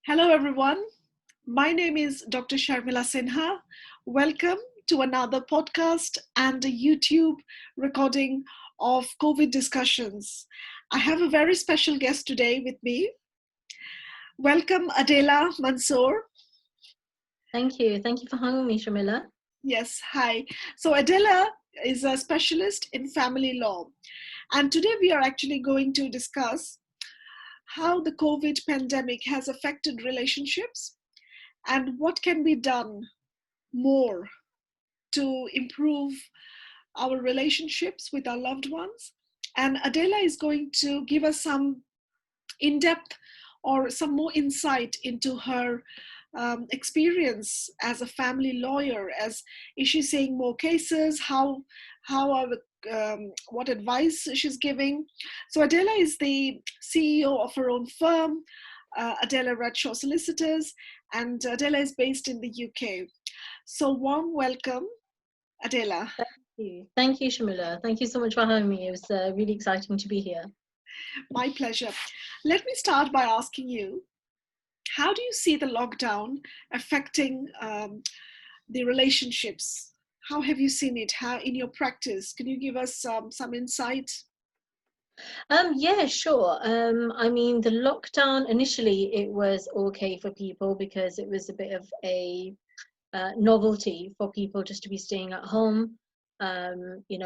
Hello, everyone. My name is Dr. Sarmila Sinha. Welcome to another podcast and a YouTube recording of COVID discussions. I have a very special guest today with me. Welcome, Adela Manzor. Thank you. Thank you for having me, Shamila. Yes, hi. So, Adela is a specialist in family law. And today we are actually going to discuss how the COVID pandemic has affected relationships and what can be done more to improve our relationships with our loved ones. And Adela is going to give us some in depth or some more insight into her experience as a family lawyer. As is she saying more cases? How are the what advice she's giving? So Adela is the CEO of her own firm, Adela Radshaw Solicitors, and Adela is based in the UK. So warm welcome, Adela. Thank you, Shamila. Thank you so much for having me. It was really exciting to be here. My pleasure. Let me start by asking you, how do you see the lockdown affecting the relationships? How have you seen it? How in your practice? Can you give us some insight? Yeah, sure. I mean, the lockdown initially it was okay for people because it was a bit of a novelty for people just to be staying at home,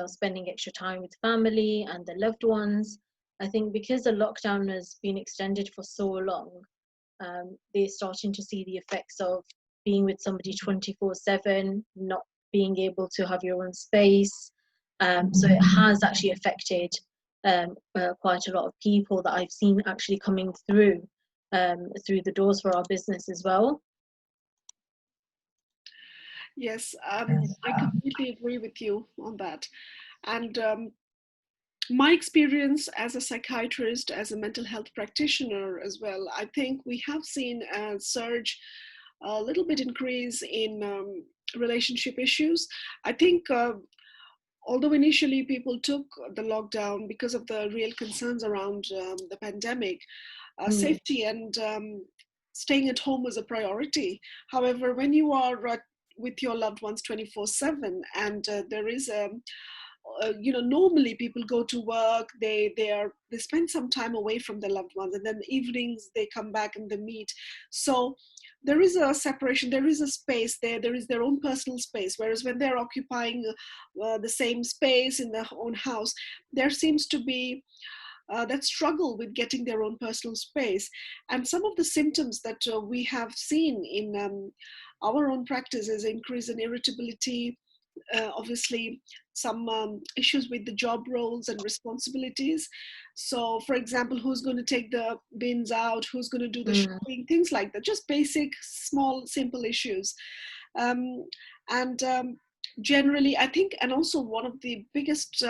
spending extra time with family and their loved ones. I think because the lockdown has been extended for so long, they're starting to see the effects of being with somebody 24/7, not being able to have your own space. So it has actually affected quite a lot of people that I've seen actually coming through the doors for our business as well. Yes, I completely agree with you on that. And my experience as a psychiatrist, as a mental health practitioner as well, I think we have seen a surge, a little bit increase in relationship issues. I think although initially people took the lockdown because of the real concerns around the pandemic, safety and staying at home was a priority. However, when you are with your loved ones 24/7 and there is a normally people go to work, they spend some time away from their loved ones, and then evenings they come back and they meet. So there is a separation, there is a space there is their own personal space, whereas when they're occupying the same space in their own house, there seems to be that struggle with getting their own personal space. And some of the symptoms that we have seen in our own practice is increase in irritability, obviously some issues with the job roles and responsibilities. So for example, who's going to take the bins out, who's going to do the shopping, things like that, just basic small simple issues. And generally I think, and also one of the biggest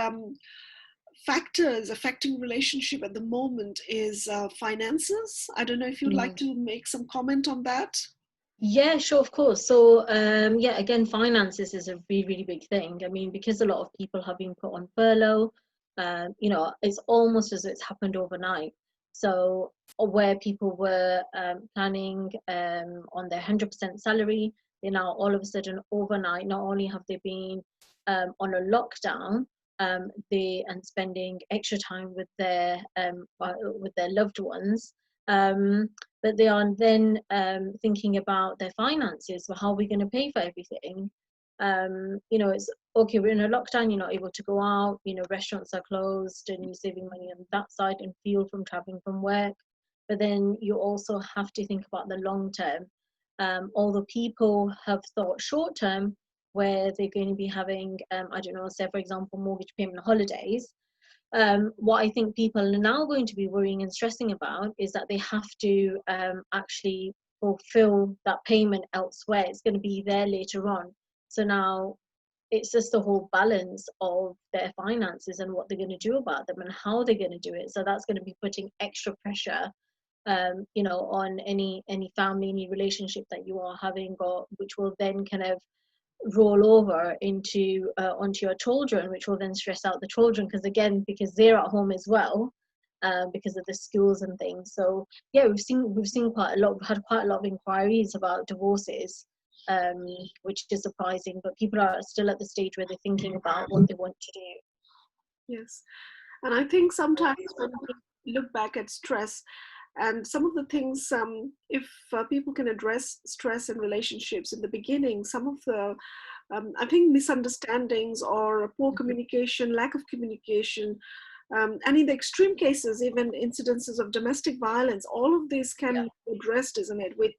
factors affecting relationship at the moment is finances. I don't know if you'd like to make some comment on that. Yeah, sure, of course. So, yeah, again, finances is a really, really big thing. I mean, because a lot of people have been put on furlough, it's almost as if it's happened overnight. So, where people were planning on their 100% salary, they now all of a sudden overnight, not only have they been on a lockdown, and spending extra time with their loved ones. But they are then thinking about their finances. So how are we going to pay for everything? It's okay, we're in a lockdown, you're not able to go out, restaurants are closed and you're saving money on that side and fuel from traveling from work. But then you also have to think about the long term. Although people have thought short term, where they're going to be having, say for example, mortgage payment holidays. What I think people are now going to be worrying and stressing about is that they have to actually fulfill that payment elsewhere. It's going to be there later on. So now it's just the whole balance of their finances and what they're going to do about them and how they're going to do it. So that's going to be putting extra pressure, on any family, any relationship that you are having, or which will then kind of roll over onto your children, which will then stress out the children because they're at home as well. because of the schools and things. So yeah, we've seen quite a lot. We've had quite a lot of inquiries about divorces, which is surprising. But people are still at the stage where they're thinking about what they want to do. Yes. And I think sometimes when we look back at stress and some of the things, if people can address stress in relationships in the beginning, some of the, I think, misunderstandings or poor communication, lack of communication, and in the extreme cases, even incidences of domestic violence, all of this can be addressed, isn't it, with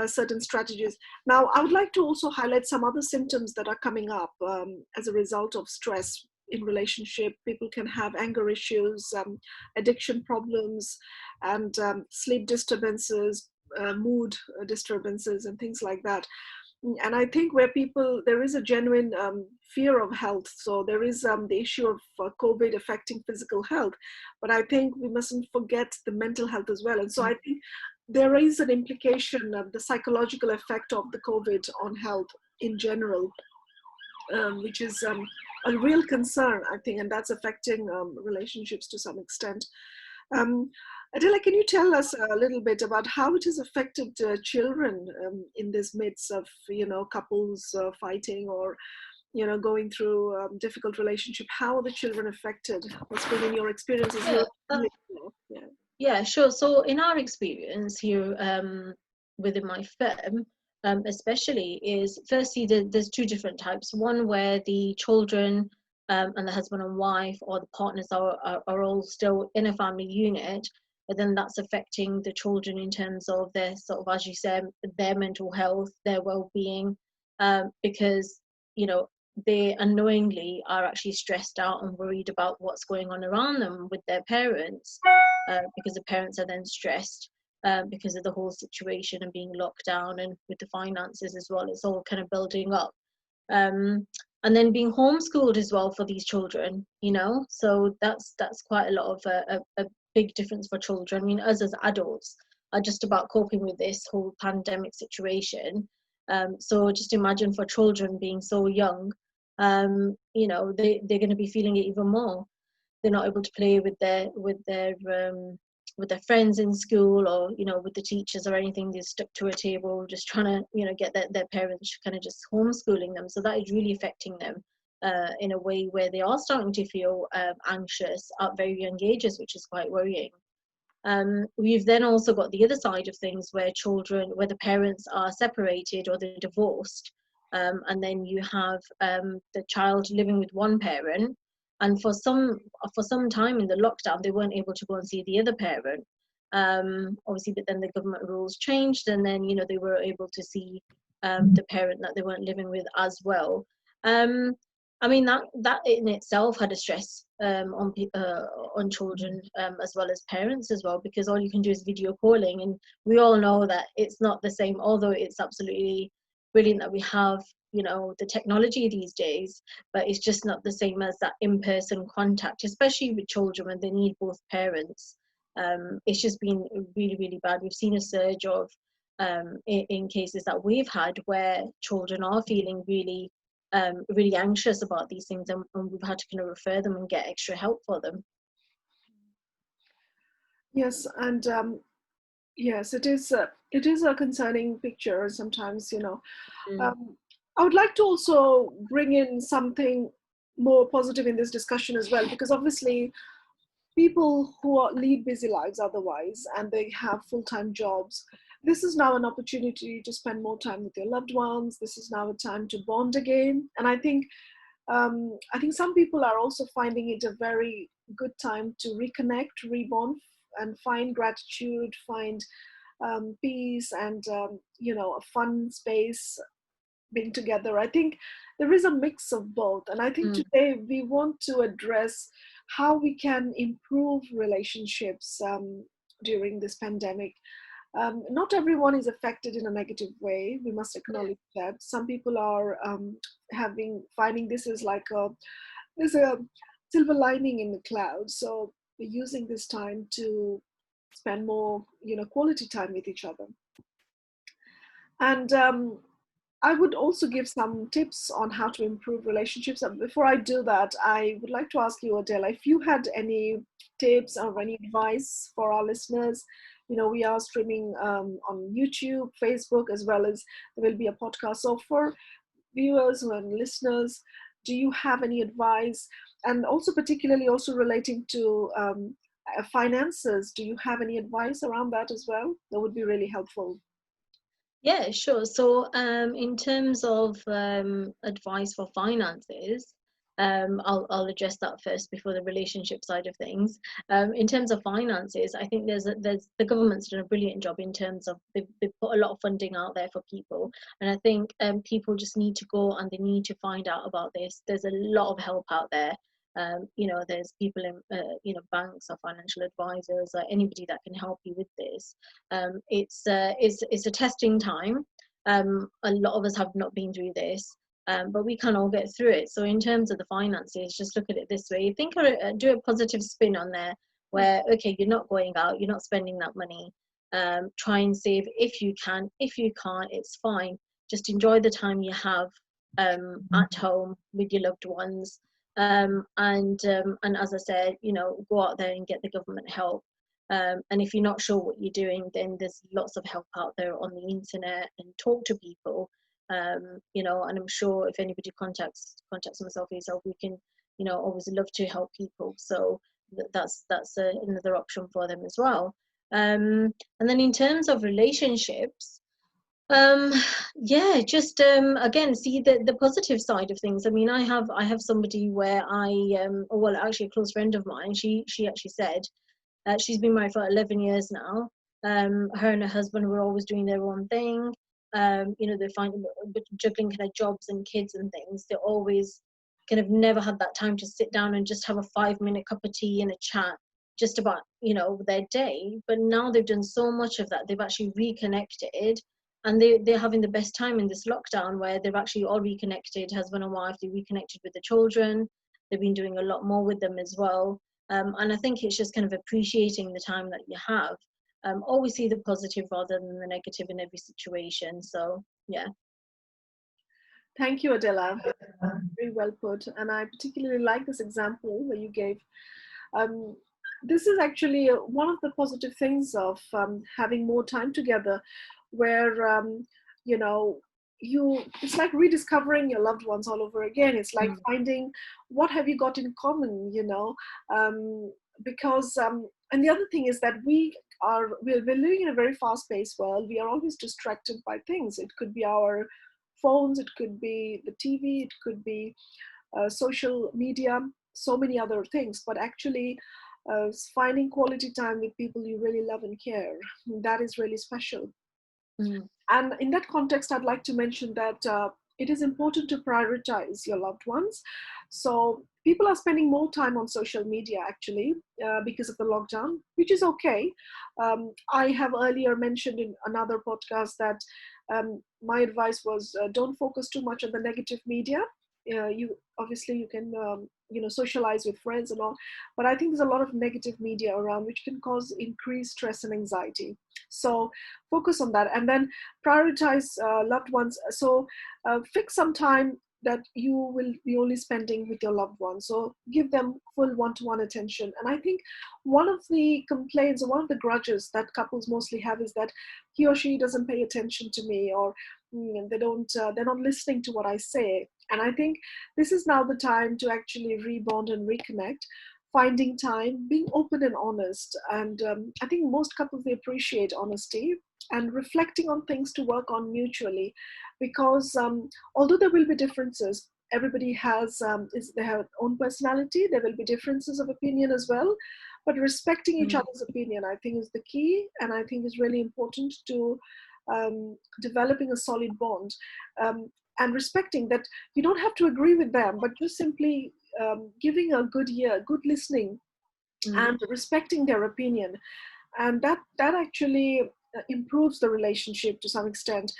certain strategies. Now, I would like to also highlight some other symptoms that are coming up as a result of stress in relationship. People can have anger issues, addiction problems, and sleep disturbances, mood disturbances, and things like that. And I think where there is a genuine fear of health. So there is the issue of COVID affecting physical health, but I think we mustn't forget the mental health as well. And so I think there is an implication of the psychological effect of the COVID on health in general, which is a real concern, I think, and that's affecting relationships to some extent. Adela, can you tell us a little bit about how it has affected children in this midst of, couples fighting or, going through difficult relationship? How are the children affected? What's been in your experiences? Yeah, sure. So in our experience here within my firm, especially, is firstly there's two different types. One where the children and the husband and wife or the partners are all still in a family unit, but then that's affecting the children in terms of their sort of, as you said, their mental health, their well-being, because they unknowingly are actually stressed out and worried about what's going on around them with their parents, because the parents are then stressed because of the whole situation and being locked down, and with the finances as well. It's all kind of building up. And then being homeschooled as well for these children, so that's quite a lot of a big difference for children. I mean, us as adults are just about coping with this whole pandemic situation. So just imagine for children being so young, they're going to be feeling it even more. They're not able to play with their friends in school, or with the teachers or anything. They're stuck to a table just trying to get their parents kind of just homeschooling them. So that is really affecting them in a way where they are starting to feel anxious at very young ages, which is quite worrying. We've then also got the other side of things where the parents are separated or they're divorced, and then you have the child living with one parent, and for some time in the lockdown they weren't able to go and see the other parent, obviously, but then the government rules changed, and then they were able to see the parent that they weren't living with as well. I mean, that in itself had a stress on children as well as parents as well, because all you can do is video calling, and we all know that it's not the same. Although it's absolutely brilliant that we have the technology these days, but it's just not the same as that in-person contact, especially with children when they need both parents. It's just been really, really bad. We've seen a surge of in cases that we've had where children are feeling really really anxious about these things, and we've had to kind of refer them and get extra help for them. Yes, and yes, it is a concerning picture sometimes. I would like to also bring in something more positive in this discussion as well, because obviously people who lead busy lives otherwise and they have full-time jobs, this is now an opportunity to spend more time with your loved ones. This is now a time to bond again. And I think some people are also finding it a very good time to reconnect, rebond, and find gratitude, find peace, and a fun space being together. I think there is a mix of both, and I think today we want to address how we can improve relationships during this pandemic. Not everyone is affected in a negative way. We must acknowledge that. Some people are finding this as like there's a silver lining in the cloud. So we're using this time to spend more, quality time with each other. And I would also give some tips on how to improve relationships. And before I do that, I would like to ask you, Adela, if you had any tips or any advice for our listeners? We are streaming on YouTube, Facebook, as well as there will be a podcast. So for viewers and listeners, do you have any advice? And also particularly also relating to finances, do you have any advice around that as well? That would be really helpful. Yeah, sure. So, in terms of advice for finances, I'll address that first before the relationship side of things. In terms of finances, I think there's the government's done a brilliant job in terms of they've put a lot of funding out there for people, and I think people just need to go and they need to find out about this. There's a lot of help out there. There's people in banks or financial advisors or anybody that can help you with this. It's a testing time. A lot of us have not been through this, but we can all get through it. So in terms of the finances, just look at it this way. Do a positive spin on there, where okay, you're not going out, you're not spending that money. Try and save if you can. If you can't, it's fine. Just enjoy the time you have at home with your loved ones. And as I said, go out there and get the government help. And if you're not sure what you're doing, then there's lots of help out there on the internet, and talk to people. And I'm sure if anybody contacts myself or yourself, we can, always love to help people. So that's another option for them as well. And then in terms of relationships, um yeah, just again, see the positive side of things. I mean, I have somebody where well, actually a close friend of mine, she actually said she's been married for 11 years now. Her and her husband were always doing their own thing. They're finding juggling kind of jobs and kids and things. They always kind of never had that time to sit down and just have a 5-minute cup of tea and a chat just about their day. But now they've done so much of that. They've actually reconnected, and they're having the best time in this lockdown, where they've actually all reconnected, husband and wife. They reconnected with the children. They've been doing a lot more with them as well. And I think it's just kind of appreciating the time that you have. Always see the positive rather than the negative in every situation. So, yeah. Thank you, Adela. Very well put. And I particularly like this example that you gave. Um, this is actually one of the positive things of having more time together, where you know it's like rediscovering your loved ones all over again. It's like finding what have you got in common, because and the other thing is that we're living in a very fast-paced world. We are always distracted by things. It could be our phones, it could be the TV, it could be social media, so many other things. But actually, finding quality time with people you really love and care, that is really special. And in that context, I'd like to mention that it is important to prioritize your loved ones. So people are spending more time on social media actually because of the lockdown, which is okay. I have earlier mentioned in another podcast that my advice was don't focus too much on the negative media. You can socialize with friends and all, but I think there's a lot of negative media around which can cause increased stress and anxiety. So focus on that, and then prioritize loved ones. So fix some time that you will be only spending with your loved ones. So give them full one-to-one attention. And I think one of the complaints or one of the grudges that couples mostly have is that he or she doesn't pay attention to me, or they're not listening to what I say. And I think this is now the time to actually rebond and reconnect, finding time, being open and honest. And I think most couples, they appreciate honesty and reflecting on things to work on mutually, because although there will be differences, everybody has their own personality. There will be differences of opinion as well, but respecting each other's opinion, I think, is the key, and I think is really important to developing a solid bond. And respecting that you don't have to agree with them, but just simply giving a good ear, good listening, and respecting their opinion. And that actually improves the relationship to some extent.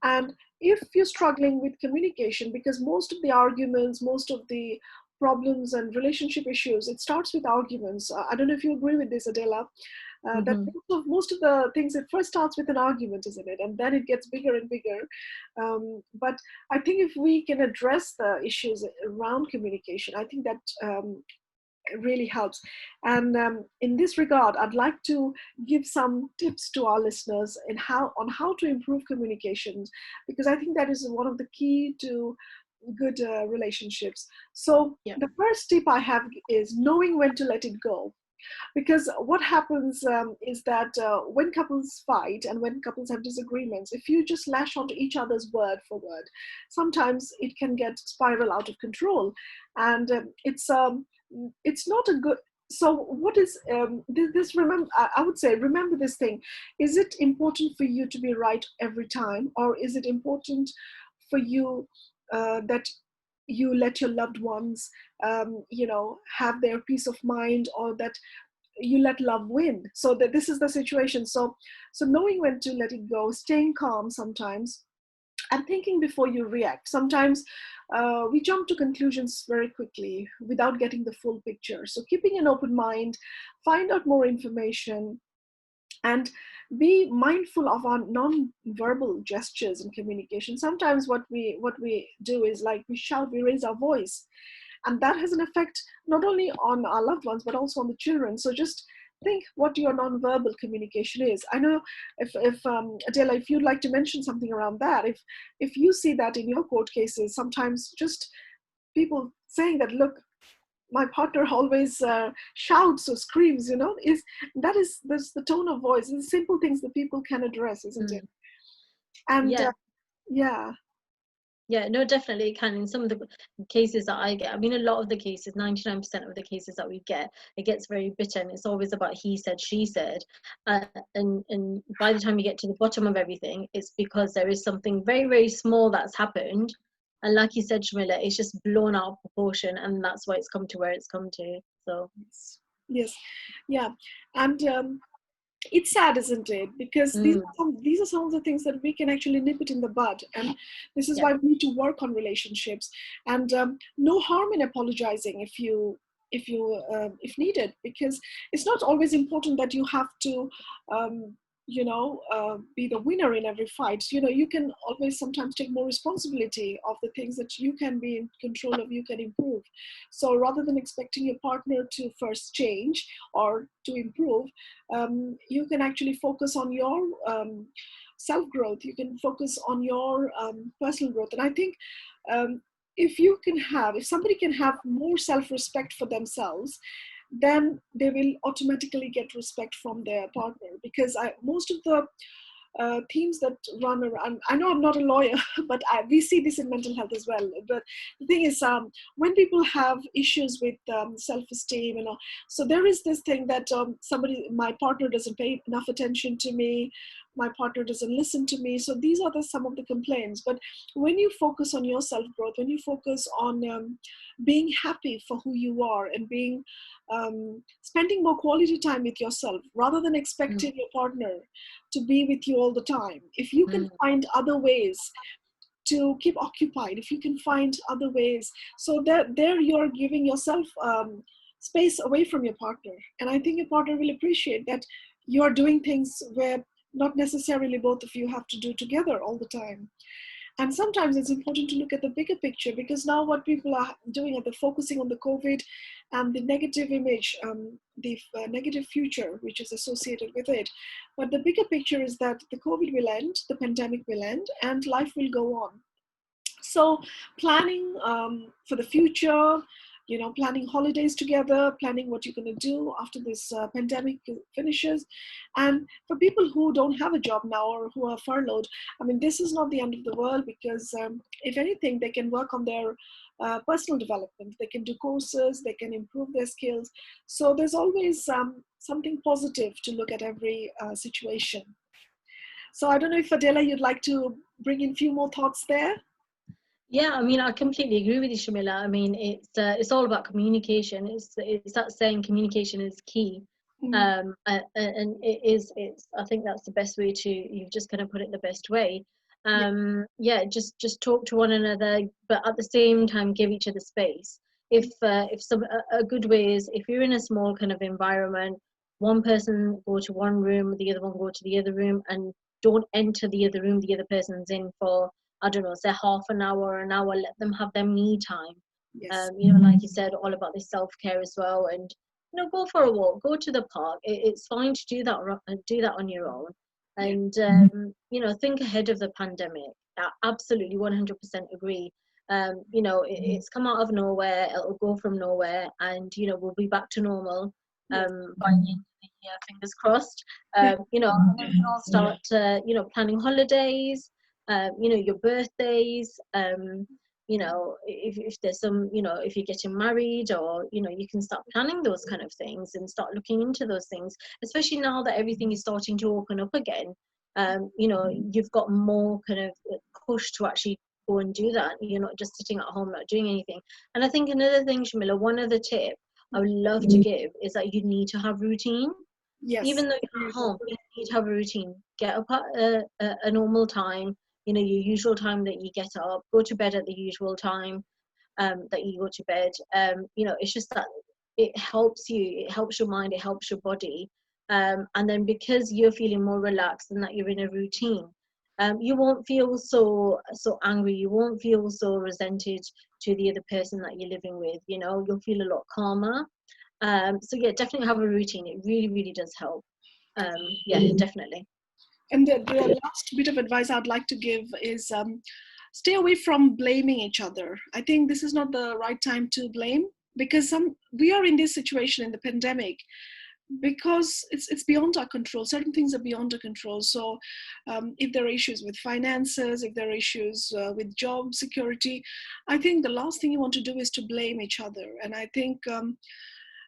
And if you're struggling with communication, because most of the arguments, most of the problems and relationship issues, it starts with arguments. I don't know if you agree with this, Adela. That most of the things, it first starts with an argument, isn't it? And then it gets bigger and bigger. But I think if we can address the issues around communication, I think that It really helps. And in this regard, I'd like to give some tips to our listeners in how to improve communications, because I think that is one of the key to good relationships. So Yeah. the first tip I have is knowing when to let it go. Because what happens is that when couples fight and when couples have disagreements, if you just lash onto each other's word for word, sometimes it can get spiral out of control, and it's not a good. So what is this? Remember, I would say, remember this thing: is it important for you to be right every time, or is it important for you that you let your loved ones have their peace of mind, or that you let love win? So that this is the situation. So knowing when to let it go, staying calm sometimes, and thinking before you react. Sometimes we jump to conclusions very quickly without getting the full picture. So keeping an open mind, find out more information, and be mindful of our non-verbal gestures and communication. Sometimes what we do is, like, we shout, we raise our voice, and that has an effect not only on our loved ones but also on the children. So just think what your non-verbal communication is. I know, if Adela, if you'd like to mention something around that, if you see that in your court cases, sometimes just people saying that, look, my partner always shouts or screams, is that's the tone of voice. It's simple things that people can address, isn't it? And Yeah. yeah. Yeah, no, definitely it can. In some of the cases that I get, I mean, a lot of the cases, 99% of the cases that we get, it gets very bitter, and it's always about he said, she said. And by the time you get to the bottom of everything, it's because there is something very, very small that's happened. And like you said, Shamila, it's just blown out of proportion, and that's why it's come to where it's come to. So, Yes. Yeah. And it's sad, isn't it? Because mm, these are some of the things that we can actually nip it in the bud, and this is yeah. why we need to work on relationships. And no harm in apologizing if needed, because it's not always important that you have to be the winner in every fight. You can always sometimes take more responsibility of the things that you can be in control of, you can improve. So rather than expecting your partner to first change or to improve, you can actually focus on your self growth. You can focus on your personal growth. And I think if somebody can have more self respect for themselves, then they will automatically get respect from their partner. Because most of the themes that run around. I know I'm not a lawyer, but we see this in mental health as well. But the thing is, when people have issues with self-esteem, so there is this thing that my partner doesn't pay enough attention to me, my partner doesn't listen to me. So these are some of the complaints. But when you focus on your self-growth, when you focus on being happy for who you are, and spending more quality time with yourself rather than Mm, expecting your partner to be with you all the time. If you can mm, find other ways to keep occupied, if you can find other ways, so that there you're giving yourself space away from your partner. And I think your partner will appreciate that you're doing things where not necessarily both of you have to do together all the time. And sometimes it's important to look at the bigger picture, because now what people are doing is they're focusing on the COVID and the negative image, the negative future which is associated with it. But the bigger picture is that the COVID will end, the pandemic will end, and life will go on. So planning for the future, planning holidays together, planning what you're going to do after this pandemic finishes. And for people who don't have a job now or who are furloughed, I mean, this is not the end of the world, because if anything, they can work on their personal development. They can do courses, they can improve their skills. So there's always something positive to look at every situation. So I don't know if Adela, you'd like to bring in a few more thoughts there. Yeah, I mean, I completely agree with you, Shamila. I mean, it's all about communication. It's that saying, communication is key. Mm. And it's I think that's the best way to, you've just kind of put it the best way. Yeah. Yeah, just talk to one another, but at the same time give each other space. If a good way is, if you're in a small kind of environment, one person go to one room, the other one go to the other room, and don't enter the other room the other person's in for, I don't know, say half an hour, let them have their me time. Yes. Like you said, all about the self-care as well. And go for a walk, go to the park. It's fine to do that on your own. Yeah. And think ahead of the pandemic. I absolutely 100% agree. It's come out of nowhere, it'll go from nowhere, and we'll be back to normal Yes. by the end of the year, fingers crossed. Yeah. And then we can all start planning holidays, your birthdays, if there's some, if you're getting married, or you can start planning those kind of things and start looking into those things, especially now that everything is starting to open up again. You've got more kind of push to actually go and do that. You're not just sitting at home not doing anything. And I think another thing, Shamila, one other tip I would love to give is that you need to have routine. Yes. Even though you're at home, you need to have a routine. Get up at a normal time, your usual time that you get up, go to bed at the usual time that you go to bed. It's just that it helps you, it helps your mind, it helps your body. And then because you're feeling more relaxed and that you're in a routine, you won't feel so angry, you won't feel so resented to the other person that you're living with. You'll feel a lot calmer. So yeah, definitely have a routine. It really, really does help. Yeah, definitely. And the last bit of advice I'd like to give is stay away from blaming each other. I think this is not the right time to blame, because we are in this situation in the pandemic because it's beyond our control. Certain things are beyond our control. So if there are issues with finances, if there are issues with job security, I think the last thing you want to do is to blame each other. And I think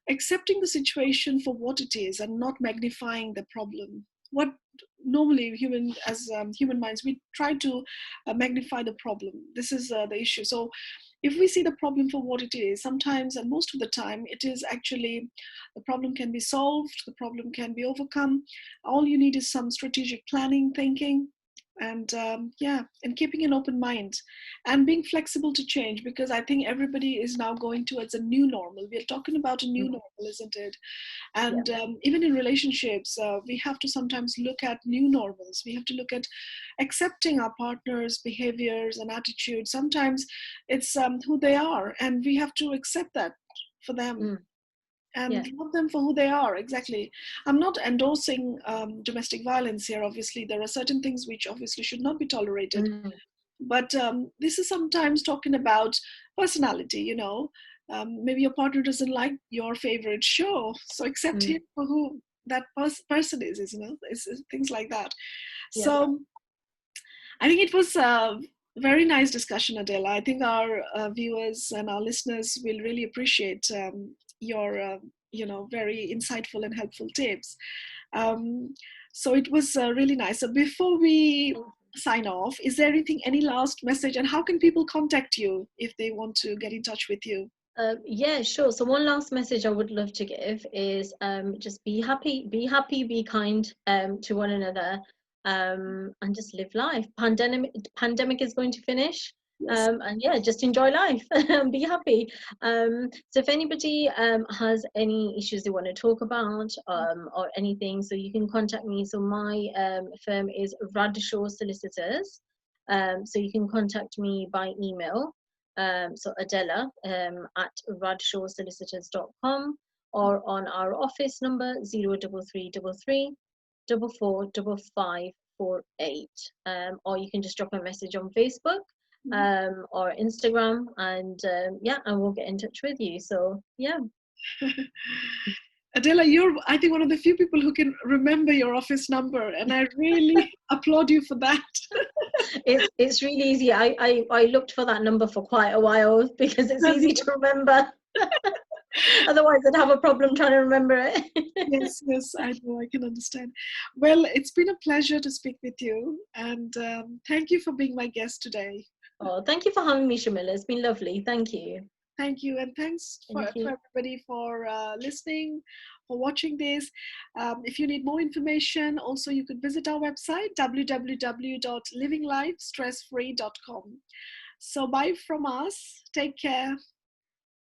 accepting the situation for what it is and not magnifying the problem. What normally human minds, we try to magnify the problem. This is the issue. So if we see the problem for what it is, sometimes and most of the time it is actually, the problem can be solved, the problem can be overcome. All you need is some strategic planning, thinking, and and keeping an open mind and being flexible to change, because I think everybody is now going towards a new normal. We're talking about a new normal, isn't it? And Yeah. even in relationships, we have to sometimes look at new normals. We have to look at accepting our partners' behaviors and attitudes. Sometimes it's who they are, and we have to accept that for them and love them for who they are. Exactly. I'm not endorsing domestic violence here. Obviously, there are certain things which obviously should not be tolerated. But this is sometimes talking about personality, maybe your partner doesn't like your favorite show, so accept him for who that person is, it's things like that. Yeah. So I think it was a very nice discussion, Adela. I think our viewers and our listeners will really appreciate your very insightful and helpful tips. So it was really nice. So before we sign off, is there any last message, and how can people contact you if they want to get in touch with you? Yeah, sure. So one last message I would love to give is just be happy, be kind to one another, and just live life. Pandemic is going to finish. Yes. And yeah, just enjoy life and be happy. So if anybody has any issues they want to talk about, or anything, so you can contact me. So my firm is Radshaw Solicitors. So you can contact me by email. So Adela at radshawsolicitors.com, or on our office number 03333 445548, or you can just drop a message on Facebook or Instagram, and and we'll get in touch with you. So yeah. Adela, you're, I think, one of the few people who can remember your office number, and I really applaud you for that. It's really easy. I looked for that number for quite a while because it's easy to remember. Otherwise, I'd have a problem trying to remember it. Yes, I know, I can understand. Well, it's been a pleasure to speak with you, and thank you for being my guest today. Oh, thank you for having me, Shamila. It's been lovely. Thank you. Thank you, and thanks for everybody for listening, for watching this. If you need more information, also you could visit our website, www.livinglifestressfree.com. So bye from us. Take care.